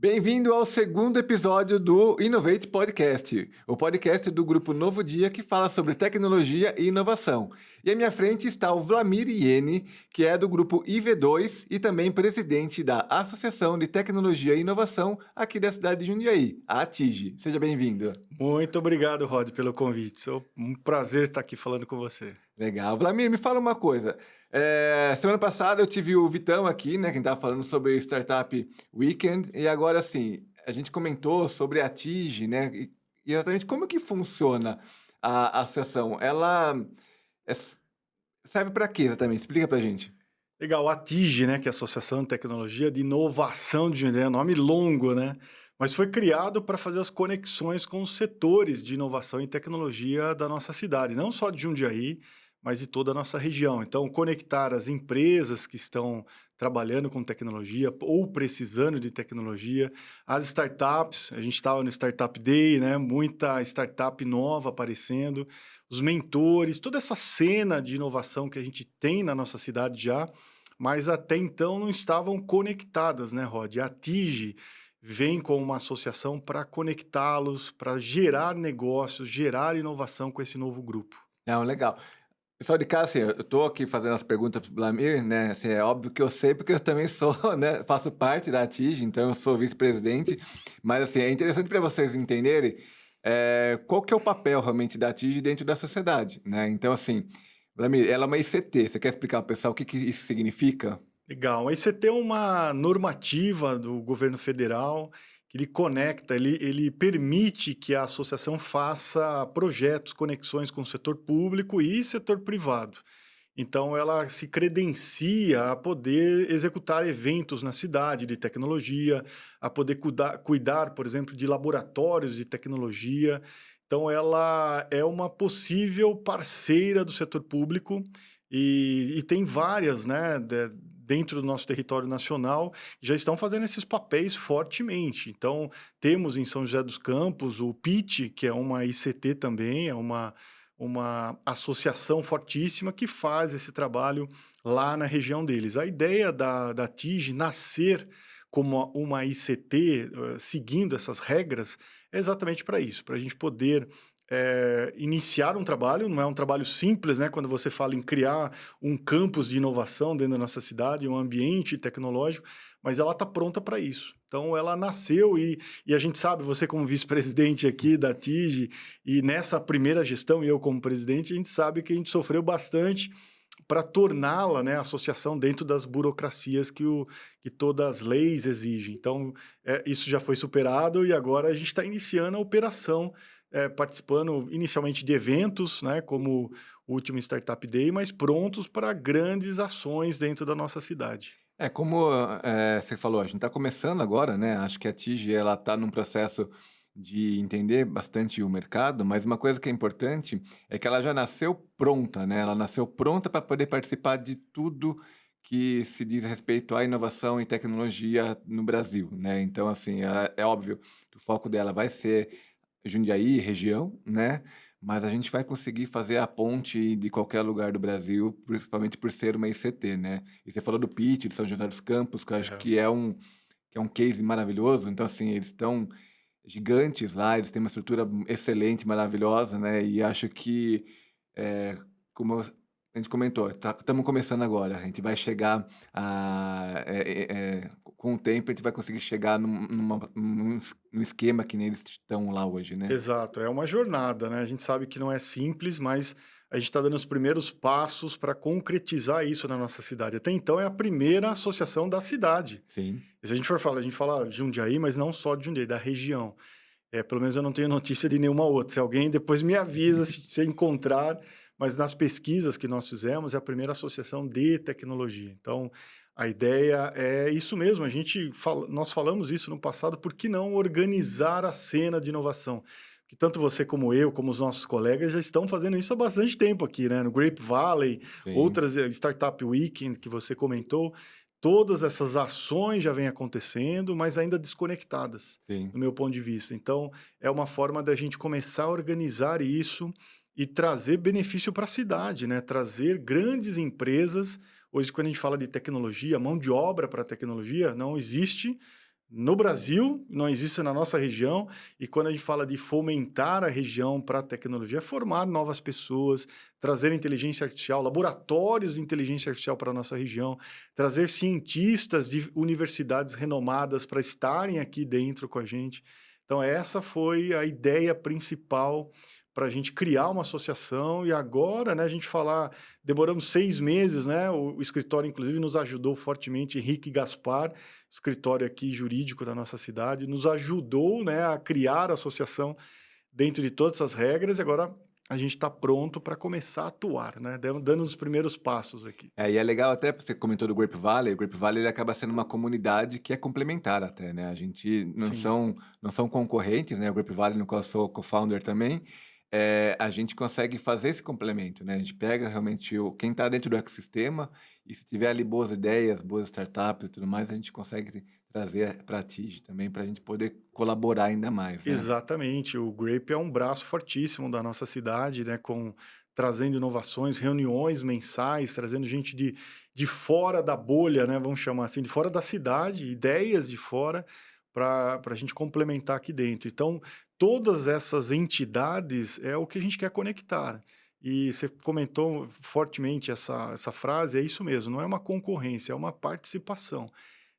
Bem-vindo ao segundo episódio do Innovate Podcast, o podcast do Grupo Novo Dia que fala sobre tecnologia e inovação. E à minha frente está o Vlamir Iene, que é do Grupo IV2 e também presidente da Associação de Tecnologia e Inovação aqui da cidade de Jundiaí, a ATIGE. Seja bem-vindo. Muito obrigado, Rod, pelo convite. É um prazer estar aqui falando com você. Legal. Vlamir, me fala uma coisa. Semana passada eu tive o Vitão aqui, né, quem estava falando sobre Startup Weekend, e agora, assim, a gente comentou sobre a TIGE, né, e exatamente como que funciona a associação. Ela é- serve para quê exatamente? Explica pra gente. Legal, a TIGE, né, que é a Associação de Tecnologia de Inovação de Jundiaí, é um nome longo, né? Mas foi criado para fazer as conexões com os setores de inovação e tecnologia da nossa cidade, não só de Jundiaí, mas de toda a nossa região. Então, conectar as empresas que estão trabalhando com tecnologia ou precisando de tecnologia, as startups, a gente estava no Startup Day, né? Muita startup nova aparecendo, os mentores, toda essa cena de inovação que a gente tem na nossa cidade já, mas até então não estavam conectadas, né, Rod? A TIGE vem com uma associação para conectá-los, para gerar negócios, gerar inovação com esse novo grupo. Não, legal. Pessoal de casa, assim, eu tô aqui fazendo as perguntas pro Vlamir, né, assim, é óbvio que eu sei porque eu também sou, né, faço parte da ATIGE, então eu sou vice-presidente, mas assim, é interessante para vocês entenderem qual que é o papel realmente da ATIGE dentro da sociedade, né, então assim, Vlamir, ela é uma ICT, você quer explicar para o pessoal o que que isso significa? Legal. Aí você tem uma normativa do governo federal que ele conecta, ele permite que a associação faça projetos, conexões com o setor público e setor privado. Então, ela se credencia a poder executar eventos na cidade de tecnologia, a poder cuidar, por exemplo, de laboratórios de tecnologia. Então, ela é uma possível parceira do setor público e tem várias, né, dentro do nosso território nacional, que já estão fazendo esses papéis fortemente. Então, temos em São José dos Campos o PIT, que é uma ICT também, é uma associação fortíssima que faz esse trabalho lá na região deles. A ideia da TIGE nascer como uma ICT, seguindo essas regras, é exatamente para isso, para a gente poder iniciar um trabalho, não é um trabalho simples, né? Quando você fala em criar um campus de inovação dentro da nossa cidade, um ambiente tecnológico, mas ela está pronta para isso. Então, ela nasceu e a gente sabe, você como vice-presidente aqui da TIGE, e nessa primeira gestão, e eu como presidente, a gente sabe que a gente sofreu bastante para torná-la, né, associação dentro das burocracias que todas as leis exigem. Então, isso já foi superado e agora a gente está iniciando a operação, participando inicialmente de eventos, né, como o último Startup Day, mas prontos para grandes ações dentro da nossa cidade. Como você falou, a gente está começando agora, né? Acho que a TIGE ela está num processo de entender bastante o mercado, mas uma coisa que é importante é que ela já nasceu pronta, né? Ela nasceu pronta para poder participar de tudo que se diz respeito à inovação e tecnologia no Brasil, né? Então, assim, é óbvio que o foco dela vai ser Jundiaí, região, né? Mas a gente vai conseguir fazer a ponte de qualquer lugar do Brasil, principalmente por ser uma ICT, né? E você falou do pitch de São José dos Campos, que eu acho que é um case maravilhoso. Então, assim, eles estão gigantes lá, eles têm uma estrutura excelente, maravilhosa, né? E acho que, como a gente comentou, estamos começando agora. A gente vai chegar com o tempo, a gente vai conseguir chegar num esquema que nem eles estão lá hoje, né? Exato, é uma jornada, né? A gente sabe que não é simples, mas a gente está dando os primeiros passos para concretizar isso na nossa cidade. Até então é a primeira associação da cidade. Sim. E se a gente for falar, a gente fala Jundiaí, mas não só de Jundiaí, da região. Pelo menos eu não tenho notícia de nenhuma outra. Se alguém depois me avisa se encontrar, mas nas pesquisas que nós fizemos, é a primeira associação de tecnologia. Então, a ideia é isso mesmo. Nós falamos isso no passado, por que não organizar a cena de inovação? Que tanto você como eu, como os nossos colegas, já estão fazendo isso há bastante tempo aqui, né? No Grape Valley, Sim, outras Startup Weekend que você comentou. Todas essas ações já vêm acontecendo, mas ainda desconectadas, sim. no meu ponto de vista. Então, é uma forma da gente começar a organizar isso e trazer benefício para a cidade, né? Trazer grandes empresas. Hoje, quando a gente fala de tecnologia, mão de obra para tecnologia não existe no Brasil, não existe na nossa região, e quando a gente fala de fomentar a região para a tecnologia, é formar novas pessoas, trazer inteligência artificial, laboratórios de inteligência artificial para a nossa região, trazer cientistas de universidades renomadas para estarem aqui dentro com a gente. Então, essa foi a ideia principal para a gente criar uma associação e agora, né, a gente falar, demoramos 6 meses, né, o escritório, inclusive, nos ajudou fortemente, Henrique Gaspar, escritório aqui jurídico da nossa cidade, nos ajudou, né, a criar a associação dentro de todas as regras e agora a gente está pronto para começar a atuar, né, dando os primeiros passos aqui. É, e é legal até, você comentou do Grape Valley, o Grape Valley ele acaba sendo uma comunidade que é complementar até, né, a gente Sim. não são concorrentes, né, o Grape Valley no qual eu sou co-founder também, a gente consegue fazer esse complemento, né, a gente pega realmente quem está dentro do ecossistema e se tiver ali boas ideias, boas startups e tudo mais, a gente consegue trazer para a TIG também, para a gente poder colaborar ainda mais, né. Exatamente, o Grape é um braço fortíssimo da nossa cidade, né, com trazendo inovações, reuniões mensais, trazendo gente de fora da bolha, né, vamos chamar assim, de fora da cidade, ideias de fora, para a gente complementar aqui dentro. Então, todas essas entidades é o que a gente quer conectar. E você comentou fortemente essa frase, é isso mesmo, não é uma concorrência, é uma participação.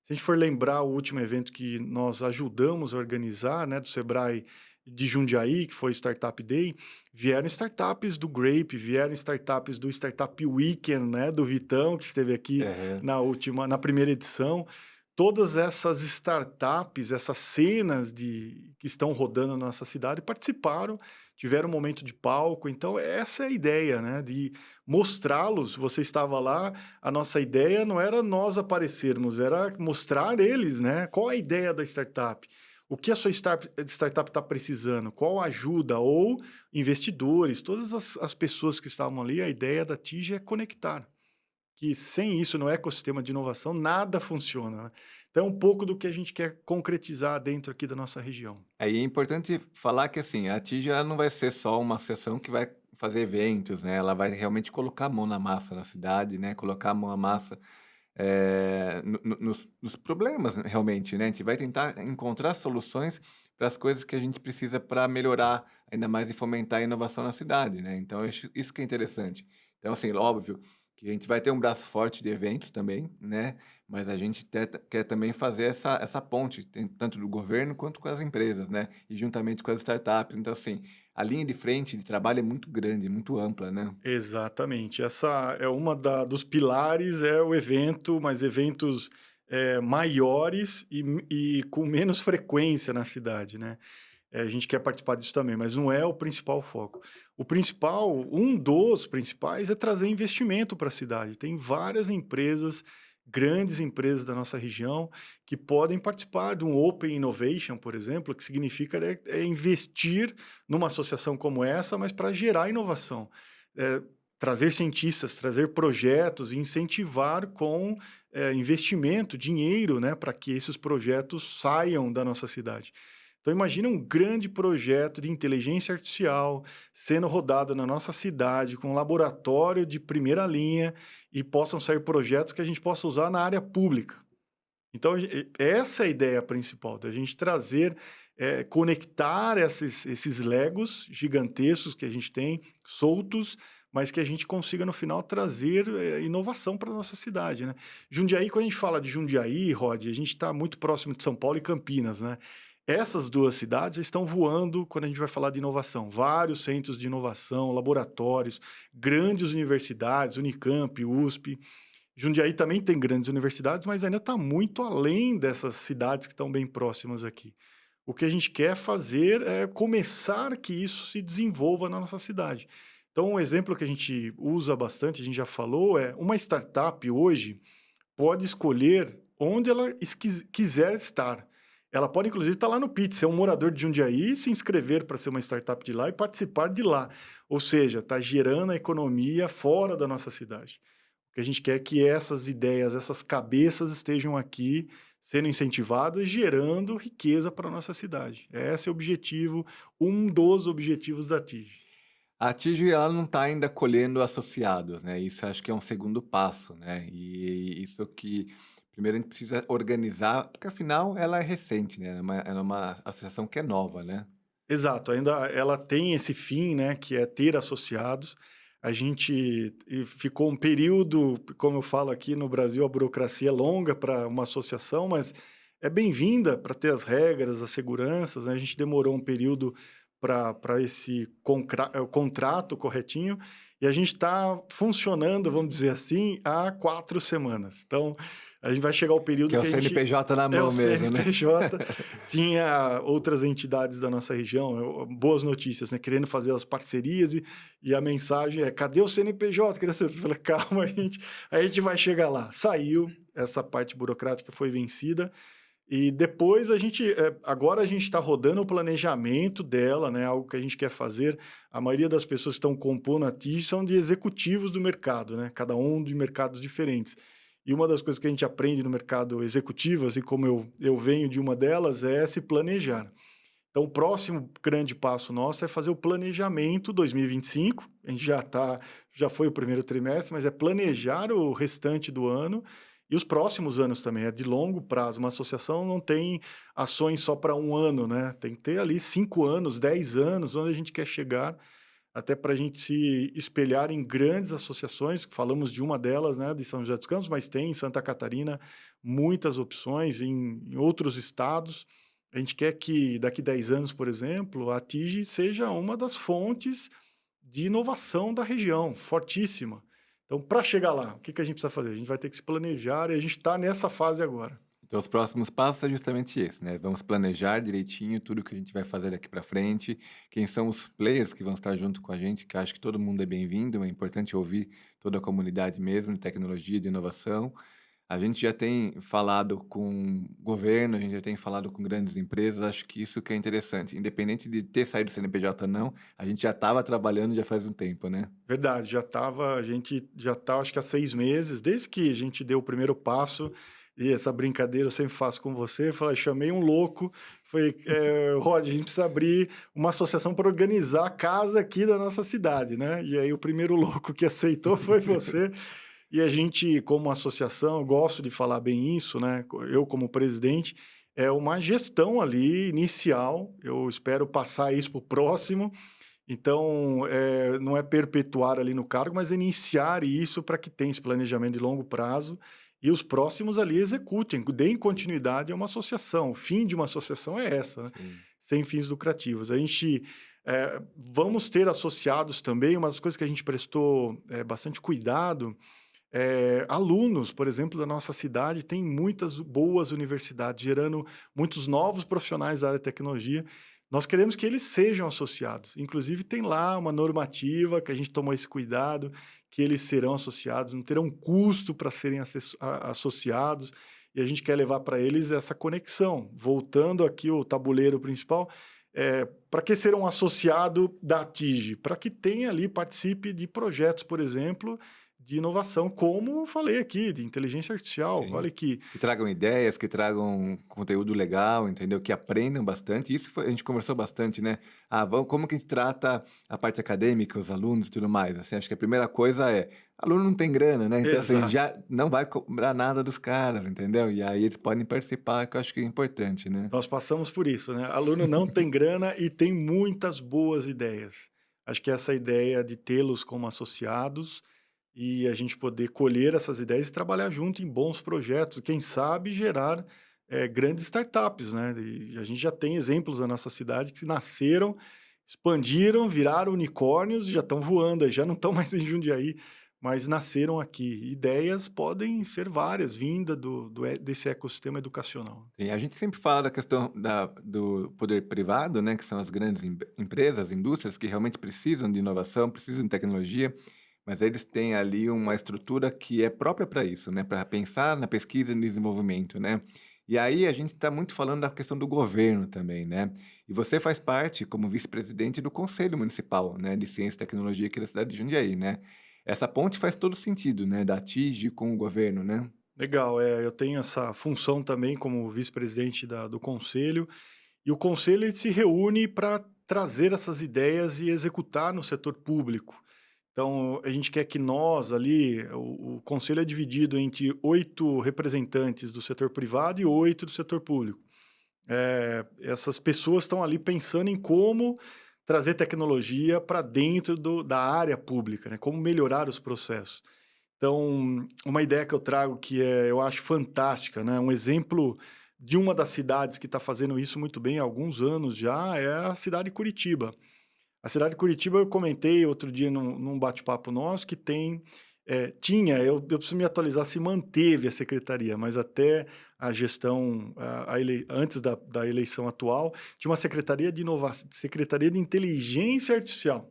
Se a gente for lembrar o último evento que nós ajudamos a organizar, né, do Sebrae de Jundiaí, que foi o Startup Day, vieram startups do Grape, vieram startups do Startup Weekend, né, do Vitão, que esteve aqui Aham. na primeira edição. Todas essas startups, essas cenas que estão rodando na nossa cidade participaram, tiveram um momento de palco. Então, essa é a ideia, né? De mostrá-los. Você estava lá, a nossa ideia não era nós aparecermos, era mostrar eles, né? Qual a ideia da startup? O que a sua startup está precisando? Qual ajuda? Ou investidores, todas as pessoas que estavam ali, a ideia da TIG é conectar que sem isso no ecossistema de inovação nada funciona, né. Então é um pouco do que a gente quer concretizar dentro aqui da nossa região. Aí é importante falar que, assim, a TIG ela não vai ser só uma associação que vai fazer eventos, né, ela vai realmente colocar a mão na massa na cidade, né, colocar a mão na massa, no nos problemas né, realmente, né, a gente vai tentar encontrar soluções para as coisas que a gente precisa para melhorar ainda mais e fomentar a inovação na cidade, né, então eu acho isso que é interessante. Então, assim, óbvio que a gente vai ter um braço forte de eventos também, né, mas a gente quer também fazer essa ponte, tanto do governo quanto com as empresas, né, e juntamente com as startups. Então, assim, a linha de frente de trabalho é muito grande, muito ampla, né. Exatamente, essa é uma dos pilares, é o evento, mas eventos, maiores e com menos frequência na cidade, né. A gente quer participar disso também, mas não é o principal foco. Um dos principais é trazer investimento para a cidade. Tem várias empresas, grandes empresas da nossa região, que podem participar de um Open Innovation, por exemplo, que significa investir numa associação como essa, mas para gerar inovação. Eh, Trazer cientistas, trazer projetos, incentivar com investimento, dinheiro, né, para que esses projetos saiam da nossa cidade. Então imagina um grande projeto de inteligência artificial sendo rodado na nossa cidade, com um laboratório de primeira linha e possam sair projetos que a gente possa usar na área pública. Então essa é a ideia principal, da gente trazer, conectar esses legos gigantescos que a gente tem, soltos, mas que a gente consiga no final trazer, inovação para nossa cidade, né. Jundiaí, quando a gente fala de Jundiaí, Rod, a gente está muito próximo de São Paulo e Campinas, né. Essas 2 cidades estão voando quando a gente vai falar de inovação. Vários centros de inovação, laboratórios, grandes universidades, Unicamp, USP. Jundiaí também tem grandes universidades, mas ainda está muito além dessas cidades que estão bem próximas aqui. O que a gente quer fazer é começar que isso se desenvolva na nossa cidade. Então, um exemplo que a gente usa bastante, a gente já falou, é uma startup hoje pode escolher onde ela quiser estar. Ela pode, inclusive, estar lá no Pits, ser um morador de Jundiaí, se inscrever para ser uma startup de lá e participar de lá. Ou seja, está gerando a economia fora da nossa cidade. O que a gente quer é que essas ideias, essas cabeças estejam aqui sendo incentivadas, gerando riqueza para a nossa cidade. Esse é o objetivo, um dos objetivos da TIG. A TIG ela não está ainda colhendo associados, né, isso acho que é um segundo passo, né, e isso que primeiro a gente precisa organizar, porque afinal ela é recente, né, ela é uma associação que é nova, né. Exato, ainda ela tem esse fim, né, que é ter associados. A gente ficou um período, como eu falo aqui no Brasil, a burocracia é longa para uma associação, mas é bem-vinda para ter as regras, as seguranças, né? A gente demorou um período para esse contrato corretinho e a gente está funcionando, vamos dizer assim, há 4 semanas. Então, a gente vai chegar ao Que período é o que a gente CNPJ na é o mão mesmo, né. CNPJ. Tinha outras entidades da nossa região, boas notícias, né, querendo fazer as parcerias e a mensagem é: "Cadê o CNPJ?" Queria saber, eu falei: "Calma, a gente vai chegar lá". Saiu, essa parte burocrática foi vencida e depois agora a gente está rodando o planejamento dela, né, algo que a gente quer fazer. A maioria das pessoas que estão compondo a TIG são de executivos do mercado, né, cada um de mercados diferentes. E uma das coisas que a gente aprende no mercado executivo, assim como eu venho de uma delas, é se planejar. Então, o próximo grande passo nosso é fazer o planejamento 2025. A gente já foi o primeiro trimestre, mas é planejar o restante do ano e os próximos anos também. É de longo prazo. Uma associação não tem ações só para um ano, né? Tem que ter ali 5 anos, 10 anos, onde a gente quer chegar, até para a gente se espelhar em grandes associações. Falamos de uma delas, né, de São José dos Campos, mas tem em Santa Catarina muitas opções em outros estados. A gente quer que daqui 10 anos, por exemplo, a TIG seja uma das fontes de inovação da região, fortíssima. Então, para chegar lá, o que que a gente precisa fazer? A gente vai ter que se planejar e a gente está nessa fase agora. Então os próximos passos é justamente esse, né, vamos planejar direitinho tudo que a gente vai fazer daqui para frente, quem são os players que vão estar junto com a gente, que eu acho que todo mundo é bem-vindo, é importante ouvir toda a comunidade mesmo de tecnologia, de inovação. A gente já tem falado com governo, a gente já tem falado com grandes empresas, acho que isso que é interessante, independente de ter saído do CNPJ ou não, a gente já estava trabalhando já faz um tempo, né. Verdade, a gente já está, acho que há 6 meses, desde que a gente deu o primeiro passo, e essa brincadeira eu sempre faço com você, falei, chamei um louco, foi, Rod, a gente precisa abrir uma associação para organizar a casa aqui da nossa cidade, né? E aí o primeiro louco que aceitou foi você, e a gente, como associação, eu gosto de falar bem isso, né? Eu, como presidente, é uma gestão ali inicial, eu espero passar isso para o próximo, então, não é perpetuar ali no cargo, mas iniciar isso para que tenha esse planejamento de longo prazo e os próximos ali executem, deem continuidade a uma associação. O fim de uma associação é essa, né? Sim. Sem fins lucrativos. A gente vamos ter associados também, uma das coisas que a gente prestou bastante cuidado, alunos, por exemplo, da nossa cidade, tem muitas boas universidades, gerando muitos novos profissionais da área de tecnologia. Nós queremos que eles sejam associados. Inclusive, tem lá uma normativa que a gente tomou esse cuidado, que eles serão associados, não terão custo para serem associados, e a gente quer levar para eles essa conexão. Voltando aqui o tabuleiro principal, para que ser um associado da TIG? Para que tenha ali, participe de projetos, por exemplo, de inovação, como eu falei aqui, de inteligência artificial. Sim. Olha que Que tragam ideias, que tragam conteúdo legal, entendeu? Que aprendam bastante. Isso foi a gente conversou bastante, né. Ah, vamos como que a gente trata a parte acadêmica, os alunos e tudo mais, assim, acho que a primeira coisa é, aluno não tem grana, né, então, assim, exato. já não vai cobrar nada dos caras, entendeu? E aí eles podem participar, que eu acho que é importante, né. Nós passamos por isso, né? Aluno não tem grana e tem muitas boas ideias. Acho que essa ideia de tê-los como associados e a gente poder colher essas ideias e trabalhar junto em bons projetos, quem sabe gerar grandes startups, né? E a gente já tem exemplos na nossa cidade que nasceram, expandiram, viraram unicórnios e já estão voando, aí já não estão mais em Jundiaí, mas nasceram aqui. Ideias podem ser várias, vinda desse ecossistema educacional. Sim, a gente sempre fala da questão do poder privado, né, que são as grandes empresas, indústrias que realmente precisam de inovação, precisam de tecnologia, mas eles têm ali uma estrutura que é própria para isso, né, para pensar na pesquisa e no desenvolvimento, né. E aí a gente está muito falando da questão do governo também, né. E você faz parte, como vice-presidente, do Conselho Municipal, né, de Ciência e Tecnologia aqui da cidade de Jundiaí, né. Essa ponte faz todo sentido, né, da TIG com o governo, né. Legal, eu tenho essa função também como vice-presidente do conselho, e o conselho ele se reúne para trazer essas ideias e executar no setor público. Então, a gente quer que nós ali, o conselho é dividido entre 8 representantes do setor privado e 8 do setor público. Essas pessoas estão ali pensando em como trazer tecnologia para dentro da área pública, né? Como melhorar os processos. Então, uma ideia que eu trago eu acho fantástica, né? Um exemplo de uma das cidades que está fazendo isso muito bem há alguns anos já é a cidade de Curitiba. A cidade de Curitiba, eu comentei outro dia num bate-papo nosso que eu preciso me atualizar se manteve a secretaria, mas até a gestão, antes da eleição atual, tinha uma secretaria de inovação, secretaria de inteligência artificial.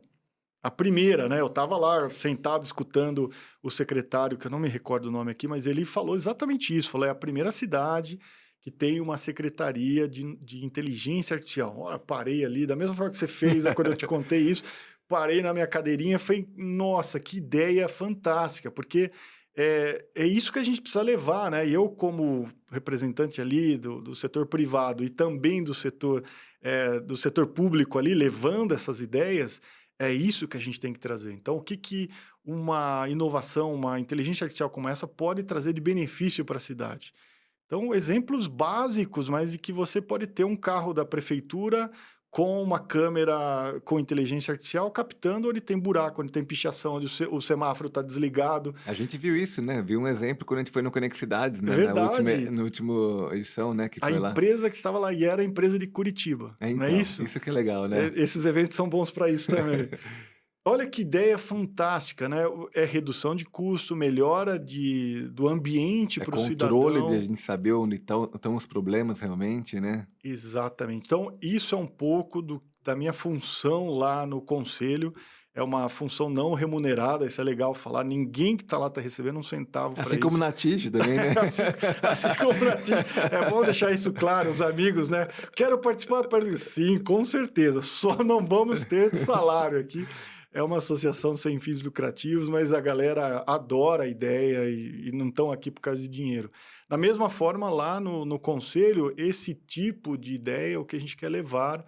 A primeira, né? Eu estava lá sentado escutando o secretário, que eu não me recordo o nome aqui, mas ele falou exatamente isso. Falou, é a primeira cidade que tem uma secretaria de inteligência artificial. Ora, parei ali, da mesma forma que você fez, né, quando eu te contei isso, parei na minha cadeirinha e falei, nossa, que ideia fantástica, porque é isso que a gente precisa levar, né? E eu, como representante ali do setor privado e também do setor público ali, levando essas ideias, é isso que a gente tem que trazer. Então, o que uma inovação, uma inteligência artificial como essa pode trazer de benefício para a cidade? Então, exemplos básicos, mas de que você pode ter um carro da prefeitura com uma câmera com inteligência artificial captando onde tem buraco, onde tem pichação, onde o semáforo está desligado. A gente viu isso, né? Viu um exemplo quando a gente foi no Conexidades, É né? verdade. No último edição, né? Que A foi lá. empresa que estava lá e era a empresa de Curitiba, É, não é então, isso? isso que é legal, né? Esses eventos são bons para isso também. Olha que ideia fantástica, né? É redução de custo, melhora do ambiente É para o controle de a cidadão. gente saber onde estão os problemas realmente, né? Exatamente. Então, isso é um pouco da minha função lá no conselho. É uma função não remunerada, isso é legal falar. Ninguém que está lá está recebendo um centavo para Assim como isso. na TIG também, né? Assim, assim como na TIM. É bom deixar isso claro, os amigos, né? Quero participar? Sim, com certeza. Só não vamos ter salário aqui. É uma associação sem fins lucrativos, mas a galera adora a ideia e não estão aqui por causa de dinheiro. Da mesma forma, lá no conselho, esse tipo de ideia é o que a gente quer levar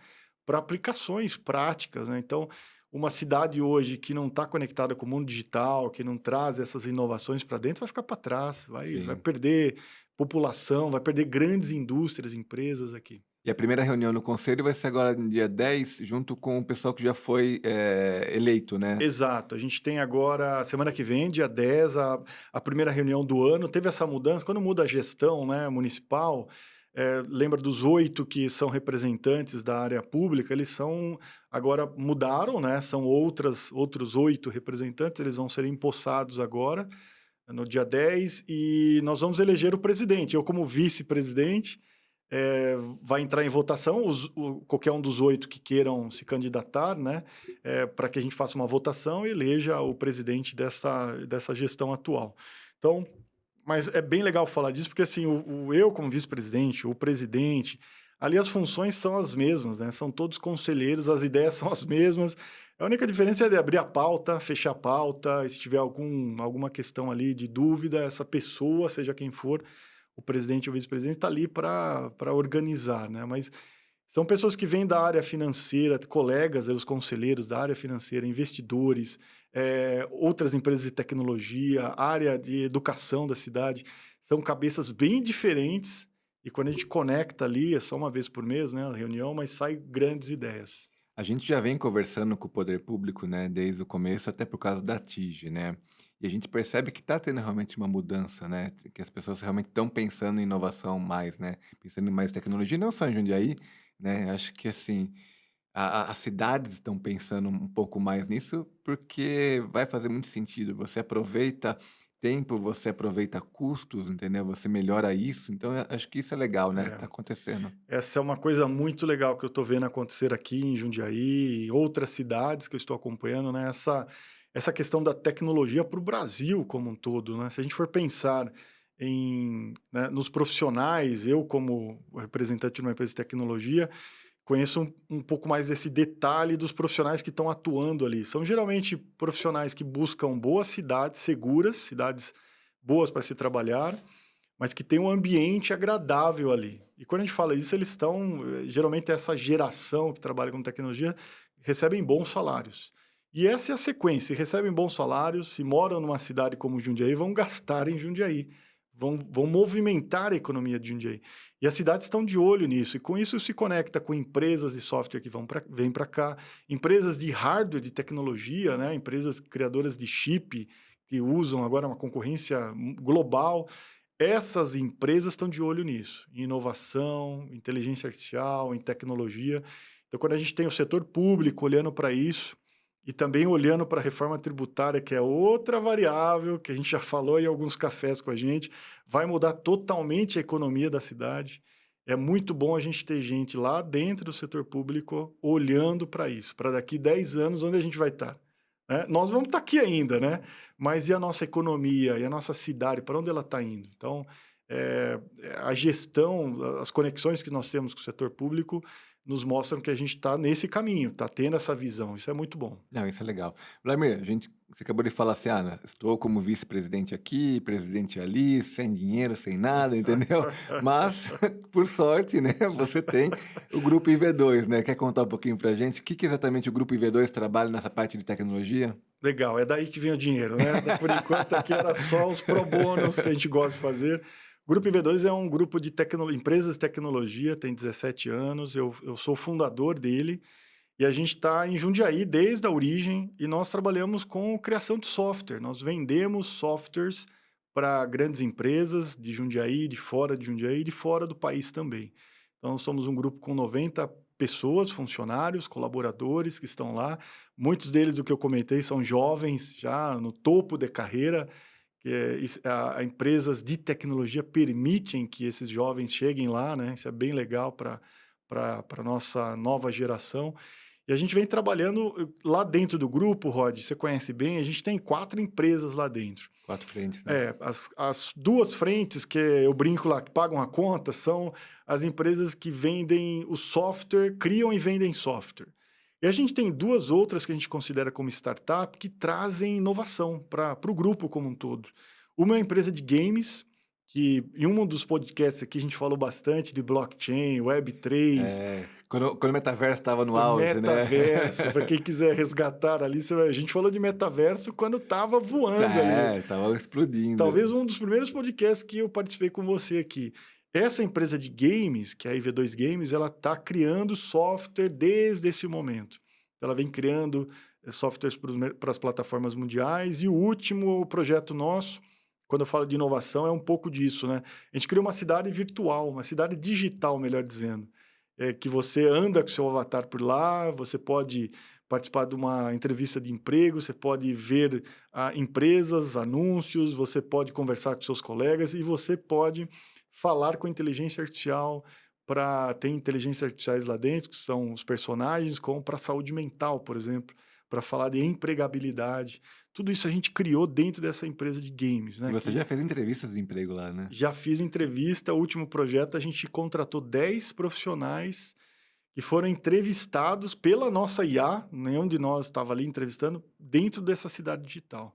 para aplicações práticas, né? Então, uma cidade hoje que não está conectada com o mundo digital, que não traz essas inovações para dentro, vai ficar para trás, vai Sim. perder população, vai perder grandes indústrias, empresas aqui. E a primeira reunião no conselho vai ser agora no dia 10, junto com o pessoal que já foi eleito, né? Exato, a gente tem agora, semana que vem, dia 10, a primeira reunião do ano. Teve essa mudança, quando muda a gestão, né, municipal, lembra dos 8 que são representantes da área pública, agora mudaram, né, são outros 8 representantes, eles vão ser empossados agora, no dia 10, e nós vamos eleger o presidente. Eu, como vice-presidente, vai entrar em votação, qualquer um dos 8 que queiram se candidatar, né, para que a gente faça uma votação e eleja o presidente dessa gestão atual. Então, mas é bem legal falar disso, porque assim, eu como vice-presidente, o presidente, ali as funções são as mesmas, né? São todos conselheiros, as ideias são as mesmas. A única diferença é de abrir a pauta, fechar a pauta, e se tiver alguma questão ali de dúvida, essa pessoa, seja quem for, o presidente ou o vice-presidente, está ali para organizar, né? Mas são pessoas que vêm da área financeira, colegas, os conselheiros da área financeira, investidores, outras empresas de tecnologia, área de educação da cidade. São cabeças bem diferentes e quando a gente conecta ali, é só uma vez por mês, né, a reunião, mas sai grandes ideias. A gente já vem conversando com o poder público, né, desde o começo, até por causa da TIG, né? E a gente percebe que está tendo realmente uma mudança, né? Que as pessoas realmente estão pensando em inovação mais, né? Pensando em mais tecnologia, não só em Jundiaí, né? Acho que assim, as cidades estão pensando um pouco mais nisso, porque vai fazer muito sentido. Você aproveita tempo, você aproveita custos, entendeu? Você melhora isso. Então, eu acho que isso é legal, né? É, Tá acontecendo. essa é uma coisa muito legal que eu estou vendo acontecer aqui em Jundiaí e outras cidades que eu estou acompanhando, né? Essa questão da tecnologia para o Brasil como um todo, né? Se a gente for pensar né, nos profissionais, eu como representante de uma empresa de tecnologia, conheço um pouco mais desse detalhe dos profissionais que estão atuando ali. São geralmente profissionais que buscam boas cidades seguras, cidades boas para se trabalhar, mas que tem um ambiente agradável ali. E quando a gente fala isso, eles estão, geralmente essa geração que trabalha com tecnologia, recebem bons salários. E essa é a sequência, se recebem bons salários, se moram numa cidade como Jundiaí, vão gastar em Jundiaí, vão movimentar a economia de Jundiaí. E as cidades estão de olho nisso, e com isso se conecta com empresas de software que vêm para cá, empresas de hardware, de tecnologia, né? Empresas criadoras de chip, que usam agora uma concorrência global. Essas empresas estão de olho nisso, em inovação, inteligência artificial, em tecnologia. Então, quando a gente tem o setor público olhando para isso, e também olhando para a reforma tributária, que é outra variável, que a gente já falou em alguns cafés com a gente, vai mudar totalmente a economia da cidade. É muito bom a gente ter gente lá dentro do setor público olhando para isso, para daqui 10 anos, onde a gente vai estar. Né? Nós vamos estar aqui ainda, né? Mas e a nossa economia, e a nossa cidade, para onde ela está indo? Então, a gestão, as conexões que nós temos com o setor público nos mostram que a gente está nesse caminho, está tendo essa visão. Isso é muito bom. Não, isso é legal. Vladimir, você acabou de falar assim, né, estou como vice-presidente aqui, presidente ali, sem dinheiro, sem nada, entendeu? Mas, por sorte, né, você tem o Grupo IV2, né? Quer contar um pouquinho pra gente o que exatamente o Grupo IV2 trabalha nessa parte de tecnologia? Legal, é daí que vem o dinheiro, né? Por enquanto aqui era só os pro bonos que a gente gosta de fazer. O Grupo IV2 é um grupo de empresas de tecnologia, tem 17 anos, eu sou o fundador dele, e a gente está em Jundiaí desde a origem, e nós trabalhamos com criação de software. Nós vendemos softwares para grandes empresas de Jundiaí, de fora de Jundiaí e de fora do país também. Então, nós somos um grupo com 90 pessoas, funcionários, colaboradores que estão lá. Muitos deles, do que eu comentei, são jovens, já no topo da carreira, empresas de tecnologia permitem que esses jovens cheguem lá, né? Isso é bem legal para a nossa nova geração. E a gente vem trabalhando lá dentro do grupo, Rod, você conhece bem, a gente tem 4 empresas lá dentro. 4 frentes, né? As 2 frentes que eu brinco lá, que pagam a conta, são as empresas que vendem o software, criam e vendem software. E a gente tem 2 outras que a gente considera como startup que trazem inovação para o grupo como um todo. Uma é uma empresa de games, que em um dos podcasts aqui a gente falou bastante de blockchain, Web3. Quando o metaverso estava no auge, metaverso, para quem quiser resgatar ali, a gente falou de metaverso quando estava voando ali. Estava explodindo. Talvez um dos primeiros podcasts que eu participei com você aqui. Essa empresa de games, que é a IV2 Games, ela está criando software desde esse momento. Ela vem criando softwares para as plataformas mundiais, e o último projeto nosso, quando eu falo de inovação, é um pouco disso, né? A gente criou uma cidade virtual, uma cidade digital, melhor dizendo, que você anda com seu avatar por lá, você pode participar de uma entrevista de emprego, você pode ver empresas, anúncios, você pode conversar com seus colegas e você pode falar com inteligência artificial. Tem inteligências artificiais lá dentro, que são os personagens, como para a saúde mental, por exemplo, para falar de empregabilidade. Tudo isso a gente criou dentro dessa empresa de games, né? E você já fez entrevistas de emprego lá, né? Já fiz entrevista. O último projeto a gente contratou 10 profissionais que foram entrevistados pela nossa IA, nenhum de nós estava ali entrevistando, dentro dessa cidade digital.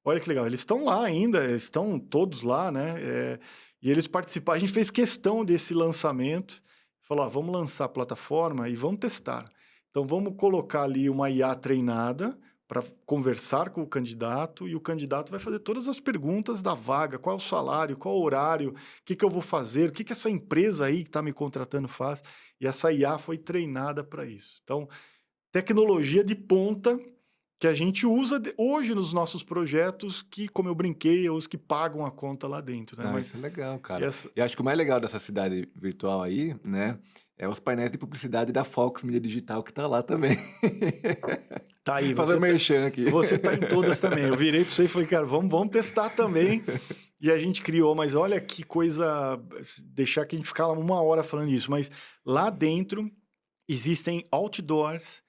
Olha que legal, eles estão lá ainda, estão todos lá, né? E eles participaram, a gente fez questão desse lançamento, falou, vamos lançar a plataforma e vamos testar. Então, vamos colocar ali uma IA treinada para conversar com o candidato, e o candidato vai fazer todas as perguntas da vaga, qual é o salário, qual é o horário, o que eu vou fazer, o que essa empresa aí que está me contratando faz, e essa IA foi treinada para isso. Então, tecnologia de ponta que a gente usa hoje nos nossos projetos, que, como eu brinquei, é os que pagam a conta lá dentro, né? Isso é legal, cara. E acho que o mais legal dessa cidade virtual aí, né, é os painéis de publicidade da Fox Mídia Digital, que tá lá também. Tá aí. Fazer merchan aqui. Você tá em todas também. Eu virei para você e falei, cara, vamos testar também. E a gente criou, mas olha que coisa, deixar que a gente ficar 1 hora falando isso, mas lá dentro existem outdoors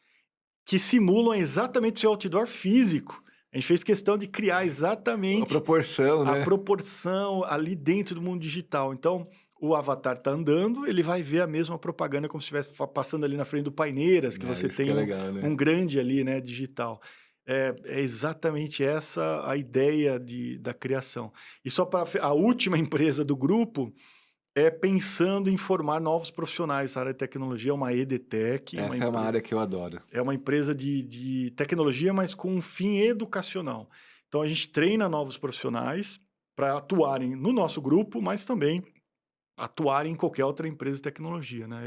que simulam exatamente o seu outdoor físico. A gente fez questão de criar exatamente a proporção, né? A proporção ali dentro do mundo digital. Então, o avatar está andando, ele vai ver a mesma propaganda como se estivesse passando ali na frente do Paineiras, que você tem legal, né? um grande ali, né, digital. É exatamente essa a ideia da criação. E só para a última empresa do grupo, É pensando em formar novos profissionais. A área de tecnologia é uma EdTech, Essa é uma área que eu adoro. é uma empresa de tecnologia, mas com um fim educacional. Então, a gente treina novos profissionais para atuarem no nosso grupo, mas também atuarem em qualquer outra empresa de tecnologia, né?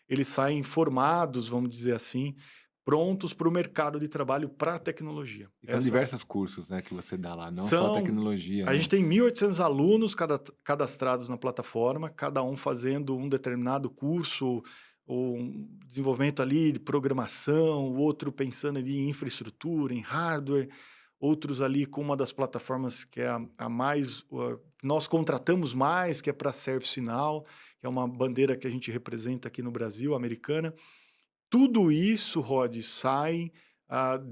Eles saem formados, vamos dizer assim, prontos para o mercado de trabalho para a tecnologia. E são Essa diversos cursos, né, que você dá lá, não só são tecnologia, A gente né? tem 1.800 alunos cadastrados na plataforma, cada um fazendo um determinado curso, ou um desenvolvimento ali de programação, o outro pensando ali em infraestrutura, em hardware, outros ali com uma das plataformas que é a mais, que nós contratamos mais, que é para ServiceNow, que é uma bandeira que a gente representa aqui no Brasil, americana. Tudo isso, Rod, sai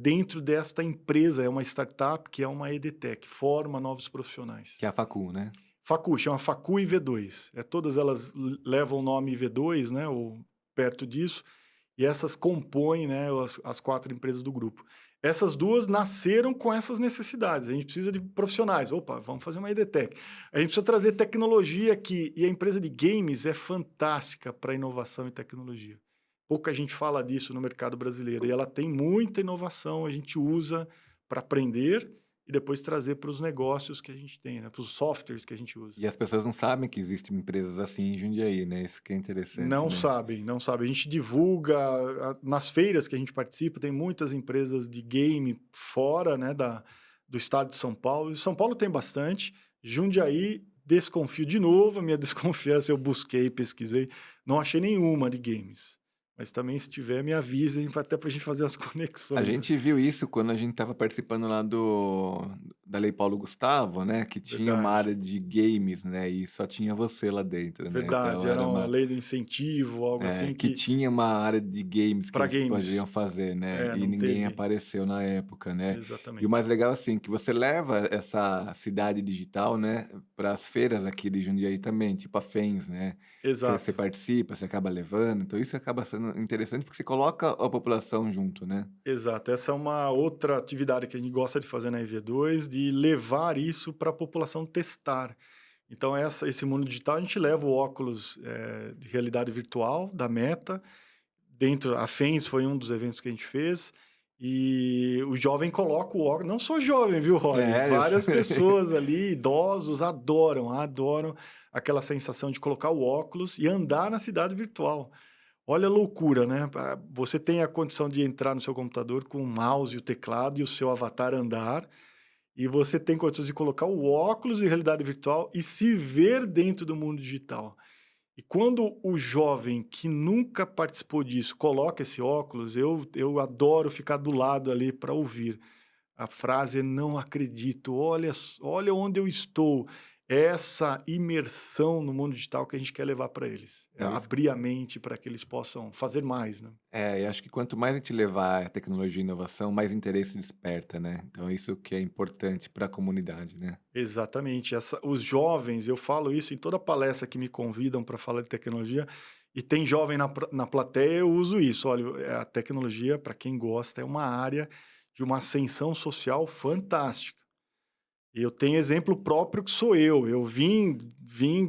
dentro desta empresa, é uma startup que é uma EdTech, forma novos profissionais. Que é a facul, né? Facu, chama Facu e V2. Todas elas levam o nome V2, né, ou perto disso, e essas compõem, né, as 4 empresas do grupo. Essas 2 nasceram com essas necessidades. A gente precisa de profissionais. Opa, vamos fazer uma EdTech. A gente precisa trazer tecnologia aqui. E a empresa de games é fantástica para inovação e tecnologia. Pouca gente fala disso no mercado brasileiro. E ela tem muita inovação, a gente usa para aprender e depois trazer para os negócios que a gente tem, né? Para os softwares que a gente usa. E as pessoas não sabem que existem empresas assim em Jundiaí, né? Isso que é interessante, Não né? sabem, não sabem. A gente divulga nas feiras que a gente participa, tem muitas empresas de game fora, né, do estado de São Paulo. E São Paulo tem bastante. Jundiaí, desconfio de novo, a minha desconfiança, eu busquei, pesquisei, não achei nenhuma de games. Mas também, se tiver, me avisem, até para a gente fazer as A conexões, né? gente viu isso quando a gente estava participando lá da Lei Paulo Gustavo, né? Que tinha uma Verdade. área de games, né? E só tinha você lá dentro, né? Verdade, Então era era uma uma. lei do incentivo, algo assim Que que tinha uma área de games que para eles games. podiam fazer, né? E Não ninguém teve. apareceu na época, né? E o mais Exatamente. legal, assim, que você leva essa cidade digital, né, para as feiras aqui de Jundiaí também, tipo a FENS, né? Que você Exato. participa, você acaba levando. Então isso acaba sendo interessante porque você coloca a população junto, né? Exato, essa é uma outra atividade que a gente gosta de fazer na EV2, de levar isso para a população testar. Então, esse mundo digital, a gente leva o óculos de realidade virtual da Meta, dentro, a FENS foi um dos eventos que a gente fez, e o jovem coloca o óculos, não só jovem, viu, Rod? É, eu Várias sei. pessoas ali, idosos, adoram aquela sensação de colocar o óculos e andar na cidade virtual. Olha a loucura, né? Você tem a condição de entrar no seu computador com o mouse e o teclado e o seu avatar andar, e você tem condições de colocar o óculos de realidade virtual e se ver dentro do mundo digital. E quando o jovem que nunca participou disso coloca esse óculos, eu adoro ficar do lado ali para ouvir. A frase é "não acredito, olha onde eu estou". Essa imersão no mundo digital que a gente quer levar para eles. É Não, isso. abrir a mente para que eles possam fazer mais, né. E acho que quanto mais a gente levar a tecnologia e inovação, mais interesse desperta, né? Então isso que é importante para a comunidade, né? Exatamente. Os jovens, eu falo isso em toda palestra que me convidam para falar de tecnologia, e tem jovem na plateia, eu uso isso. Olha, a tecnologia, para quem gosta, é uma área de uma ascensão social fantástica. E eu tenho exemplo próprio que sou eu. Eu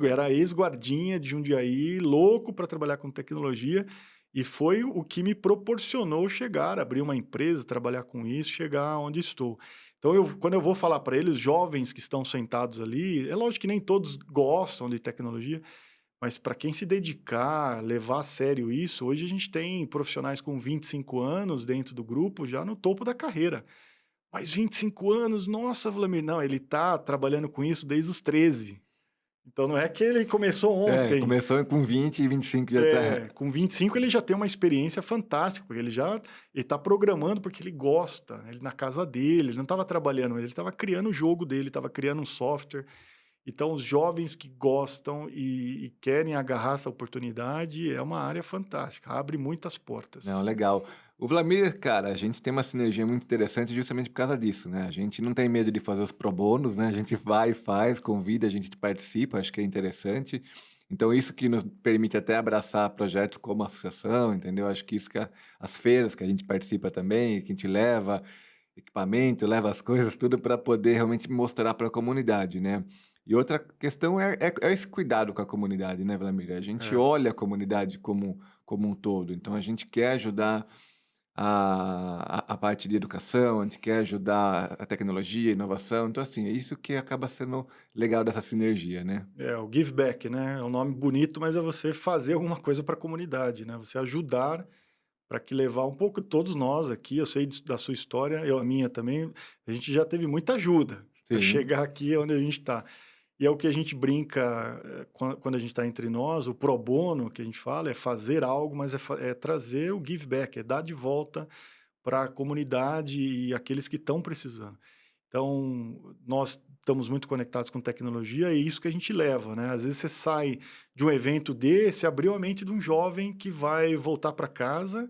era ex-guardinha de Jundiaí, louco para trabalhar com tecnologia, e foi o que me proporcionou chegar, abrir uma empresa, trabalhar com isso, chegar onde estou. Então, quando eu vou falar para eles, jovens que estão sentados ali, é lógico que nem todos gostam de tecnologia, mas para quem se dedicar, levar a sério isso, hoje a gente tem profissionais com 25 anos dentro do grupo, já no topo da carreira. Mas 25 anos, nossa, Vlamir, não, ele tá trabalhando com isso desde os 13. Então não é que ele começou ontem. Começou com 20 e 25 já tá. Com 25 ele já tem uma experiência fantástica, porque ele tá programando porque ele gosta, né, ele na casa dele, ele não estava trabalhando, mas ele estava criando o jogo dele, estava criando um software. Então os jovens que gostam e querem agarrar essa oportunidade, é uma área fantástica, abre muitas Não, portas. legal. O Vlamir, cara, a gente tem uma sinergia muito interessante justamente por causa disso, né? A gente não tem medo de fazer os pro bonos, né? A gente vai e faz, convida, a gente participa, acho que é interessante. Então, isso que nos permite até abraçar projetos como a associação, entendeu? Acho que isso que as feiras que a gente participa também, que a gente leva equipamento, leva as coisas, tudo para poder realmente mostrar para a comunidade, né? E outra questão é esse cuidado com a comunidade, né, Vlamir? A gente É. olha a comunidade como um todo, então a gente quer ajudar a parte de educação, a gente quer ajudar a tecnologia, a inovação, então assim, é isso que acaba sendo legal dessa sinergia, né. É, o give back, né? É um nome bonito, mas é você fazer alguma coisa para a comunidade, né? Você ajudar para que levar um pouco todos nós aqui, eu sei da sua história, eu a minha também, a gente já teve muita ajuda para Sim, chegar aqui onde a gente está. E é o que a gente brinca quando a gente está entre nós, o pro bono que a gente fala é fazer algo, mas é trazer o give back, é dar de volta para a comunidade e aqueles que estão precisando. Então, nós estamos muito conectados com tecnologia e é isso que a gente leva, né? Às vezes você sai de um evento desse, abriu a mente de um jovem que vai voltar para casa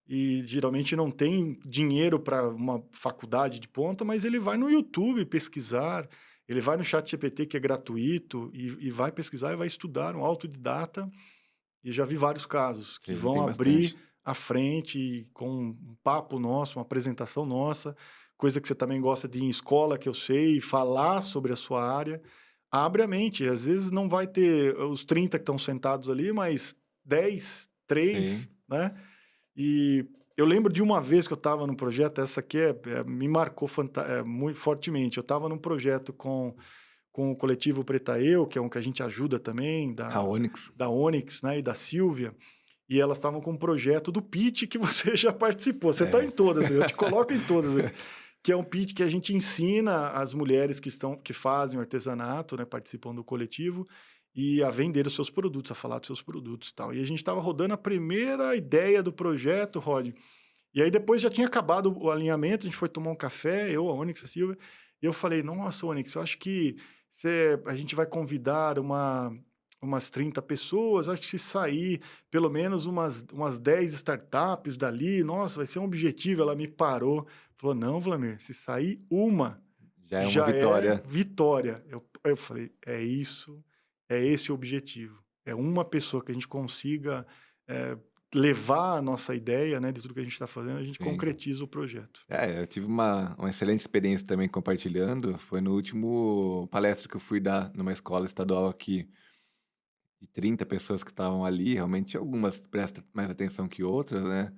e geralmente não tem dinheiro para uma faculdade de ponta, mas ele vai no YouTube pesquisar, ele vai no chat GPT que é gratuito e vai pesquisar e vai estudar, um autodidata. E já vi vários casos que sim, vão tem abrir bastante. a frente com um papo nosso, uma apresentação nossa, coisa que você também gosta de ir em escola, que eu sei, falar sobre a sua área. Abre a mente, às vezes não vai ter os 30 que estão sentados ali, mas 10, 3, Sim. né? E eu lembro de uma vez que eu estava num projeto, essa aqui me marcou muito fortemente. Eu estava num projeto com o coletivo Preta Eu, que é um que a gente ajuda também, A Onyx. da Onyx, né, e da Silvia, e elas estavam com um projeto do pitch que você já participou. Você está É. em todas, eu te coloco em todas aqui. Que é um pitch que a gente ensina as mulheres que fazem o artesanato, né, participam do coletivo, e a vender os seus produtos, a falar dos seus produtos e tal. E a gente estava rodando a primeira ideia do projeto, Rod. E aí depois já tinha acabado o alinhamento, a gente foi tomar um café, eu, a Onyx, a Silvia, e eu falei, nossa, Onyx, eu acho que a gente vai convidar umas 30 pessoas, acho que se sair pelo menos umas 10 startups dali, nossa, vai ser um objetivo. Ela me parou, falou, não, Vlamir, se sair uma, Já é uma já é vitória. vitória. Eu falei, é isso, é esse o objetivo. É uma pessoa que a gente consiga eh, levar a nossa ideia, né, de tudo que a gente está fazendo, a gente Sim. concretiza o projeto. É, eu tive uma excelente experiência também compartilhando, foi no último palestra que eu fui dar numa escola estadual aqui, de 30 pessoas que estavam ali, realmente algumas prestam mais atenção que outras, né,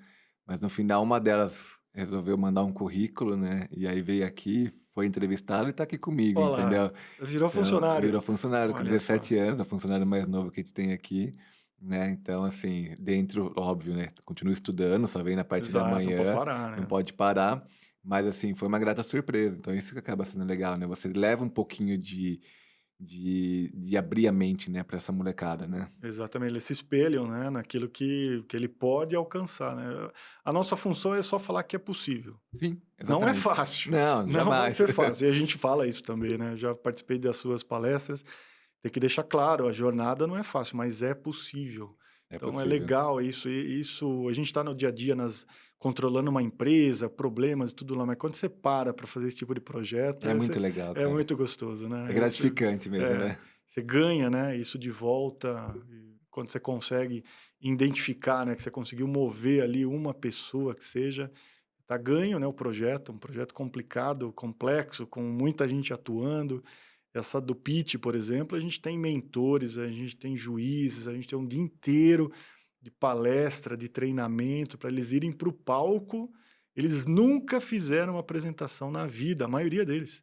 mas no final uma delas resolveu mandar um currículo, né, e aí veio aqui, foi entrevistado e está aqui comigo, Olá, entendeu. virou Então, funcionário. virou funcionário com Olha só. 17 anos, é o funcionário mais novo que a gente tem aqui, né, então assim, dentro óbvio, né, continua estudando, só vem na parte da Exato, não pode manhã, parar, não né? pode parar, mas assim, foi uma grata surpresa, então isso que acaba sendo legal, né, você leva um pouquinho de abrir a mente, né, para essa molecada, né. Exatamente, eles se espelham, né, naquilo que ele pode alcançar, né. A nossa função é só falar que é possível. Sim, Não é exatamente. fácil, Não, não vai jamais. ser fácil, e a gente fala isso também, né, já participei das suas palestras, tem que deixar claro, a jornada não é fácil, mas é possível. É Então é possível. legal isso, e isso a gente está no dia a dia controlando uma empresa, problemas e tudo lá, mas quando você para fazer esse tipo de projeto, É muito legal, é cara. muito gostoso, É né, gratificante mesmo, é, né. você ganha, né, isso de volta, e quando você consegue identificar, né, que você conseguiu mover ali uma pessoa que seja, tá ganho, né, o projeto, um projeto complicado, complexo, com muita gente atuando. Essa do pitch, por exemplo, a gente tem mentores, a gente tem juízes, a gente tem um dia inteiro de palestra, de treinamento, para eles irem para o palco. Eles nunca fizeram uma apresentação na vida, a maioria deles.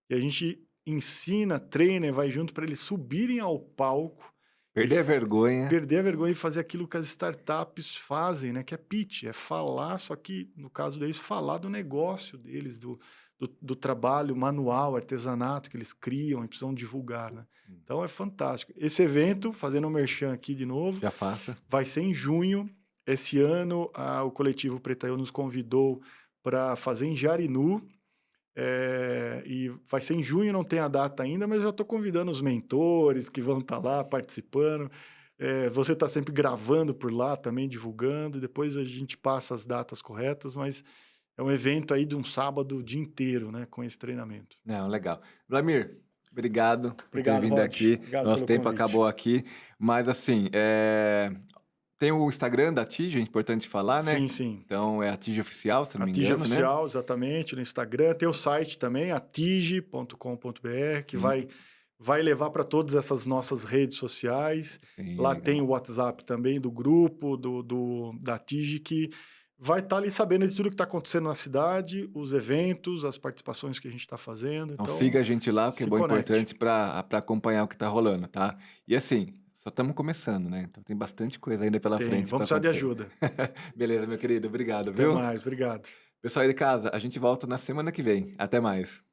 E a gente ensina, treina e vai junto para eles subirem ao palco e Perder a vergonha perder a vergonha e fazer aquilo que as startups fazem, né, que é pitch, é falar, só que no caso deles, falar do negócio deles, do trabalho manual, artesanato que eles criam e precisam divulgar, né. Então é fantástico. Esse evento, fazendo um merchan aqui de novo, já faça. vai ser em junho. Esse ano, o coletivo Preta Eu nos convidou para fazer em Jarinu, e vai ser em junho, não tem a data ainda, mas eu já estou convidando os mentores que vão estar lá participando. Você está sempre gravando por lá também, divulgando, e depois a gente passa as datas corretas, mas é um evento aí de um sábado o dia inteiro, né, com esse treinamento. Não, legal. Vlamir, obrigado por ter Obrigado, vindo Rod. aqui. Obrigado Nosso pelo tempo convite. acabou aqui, mas assim, tem o Instagram da TIG, é importante falar, né. Sim, sim. Então é a TIG Oficial, se eu não A me Tige engano, né. Oficial, exatamente, no Instagram. Tem o site também, atige.com.br, que Sim. vai levar para todas essas nossas redes sociais. Sim, Lá tem legal. o WhatsApp também do grupo, da TIG, que vai estar ali sabendo de tudo que está acontecendo na cidade, os eventos, as participações que a gente está fazendo. Então Então, siga a gente lá, que é se bom e conecte. importante para acompanhar o que está rolando, tá? E assim, só estamos começando, né? Então tem bastante coisa ainda pela Tem, frente para vamos precisar de acontecer. ajuda. Beleza, meu querido, obrigado, Até viu? mais, obrigado. Pessoal aí de casa, a gente volta na semana que vem. Até mais.